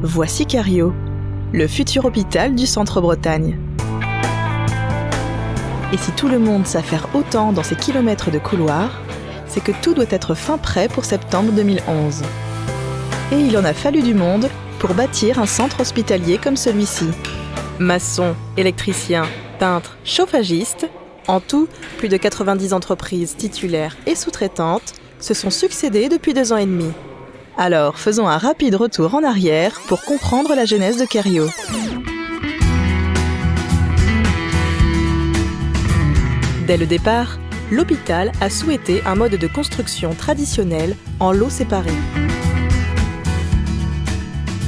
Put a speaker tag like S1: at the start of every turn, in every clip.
S1: Voici Querrieux, le futur hôpital du Centre-Bretagne. Et si tout le monde s'affaire autant dans ces kilomètres de couloirs, c'est que tout doit être fin prêt pour septembre 2011. Et il en a fallu du monde pour bâtir un centre hospitalier comme celui-ci. Maçons, électriciens, peintres, chauffagistes, en tout, plus de 90 entreprises titulaires et sous-traitantes se sont succédées depuis 2 ans et demi. Alors, faisons un rapide retour en arrière pour comprendre la genèse de Querrieux. Dès le départ, l'hôpital a souhaité un mode de construction traditionnel en lots séparés.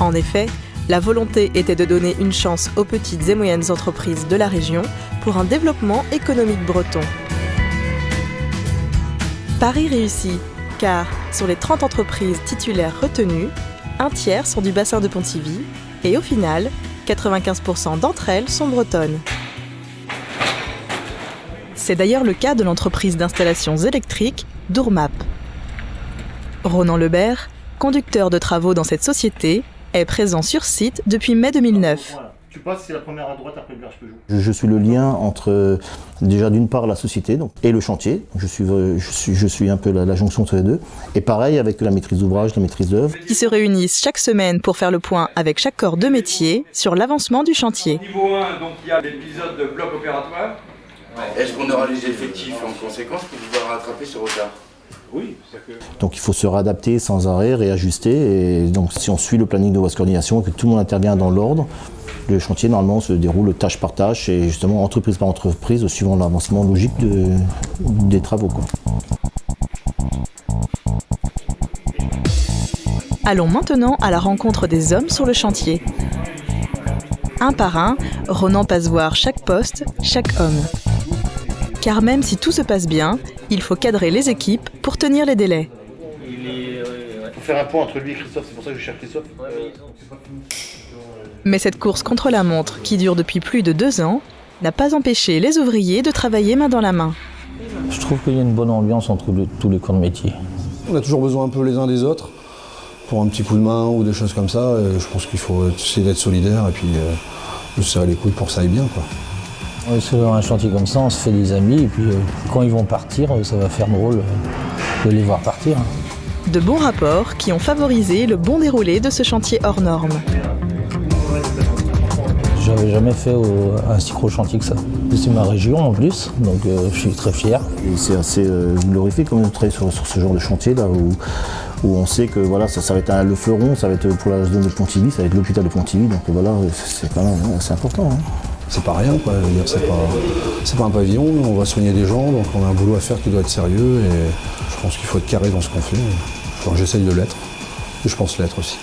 S1: En effet, la volonté était de donner une chance aux petites et moyennes entreprises de la région pour un développement économique breton. Pari réussi, car sur les 30 entreprises titulaires retenues, un tiers sont du bassin de Pontivy et au final, 95% d'entre elles sont bretonnes. C'est d'ailleurs le cas de l'entreprise d'installations électriques Dourmap. Ronan Lebert, conducteur de travaux dans cette société, est présent sur site depuis mai 2009.
S2: Voilà. Tu passes, c'est la première à droite après le virage Peugeot.
S3: Je suis le lien entre, déjà d'une part la société et le chantier. Je suis un peu la jonction entre les deux. Et pareil avec la maîtrise d'ouvrage, la maîtrise d'œuvre.
S1: Qui se réunissent chaque semaine pour faire le point avec chaque corps de métier sur l'avancement du chantier.
S4: Niveau 1, donc il y a l'épisode de bloc opératoire.
S5: Ouais. Est-ce qu'on aura les effectifs en conséquence pour pouvoir rattraper ce retard ?
S4: Oui,
S3: Donc il faut se réadapter sans arrêt, réajuster. Et donc si on suit le planning de voie coordination et que tout le monde intervient dans l'ordre, le chantier normalement se déroule tâche par tâche et justement entreprise par entreprise suivant l'avancement logique des travaux, quoi.
S1: Allons maintenant à la rencontre des hommes sur le chantier. Un par un, Ronan passe voir chaque poste, chaque homme. Car même si tout se passe bien, il faut cadrer les équipes pour tenir les délais.
S2: Il faut faire un point entre lui et Christophe, c'est pour ça que je cherche Christophe.
S1: Mais cette course contre la montre, qui dure depuis plus de 2 ans, n'a pas empêché les ouvriers de travailler main dans la main.
S6: Je trouve qu'il y a une bonne ambiance entre tous les corps de métier.
S7: On a toujours besoin un peu les uns des autres pour un petit coup de main ou des choses comme ça. Et je pense qu'il faut essayer d'être solidaire et puis de se serrer les coudes pour que ça aille bien, quoi.
S6: Ouais, sur un chantier comme ça, on se fait des amis et puis quand ils vont partir, ça va faire drôle de les voir partir.
S1: De bons rapports qui ont favorisé le bon déroulé de ce chantier hors norme.
S6: J'avais jamais fait un si gros chantier que ça. C'est ma région en plus, donc je suis très fier.
S3: Et c'est assez glorifique quand même de travailler sur ce genre de chantier là où on sait que voilà, ça va être le fleuron, ça va être pour la zone de Pontivy, ça va être l'hôpital de Pontivy, donc voilà, c'est quand même assez important. Hein.
S7: C'est pas rien, quoi. C'est pas un pavillon, on va soigner des gens, donc on a un boulot à faire qui doit être sérieux et je pense qu'il faut être carré dans ce qu'on fait. Enfin, j'essaye de l'être, et je pense l'être aussi.